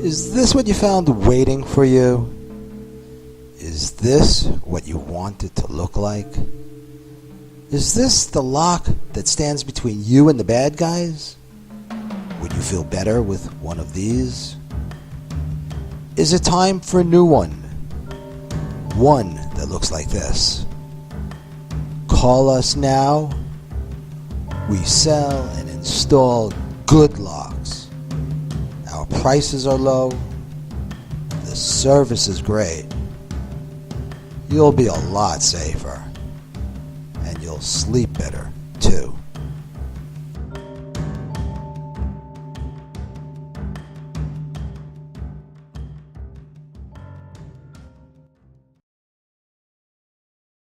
Is this what you found waiting for you? Is this what you want it to look like? Is this the lock that stands between you and the bad guys? Would you feel better with one of these? Is it time for a new one? One that looks like this. Call us now. We sell and install good locks. Our prices are low. The service is great. You'll be a lot safer. And you'll sleep better, too.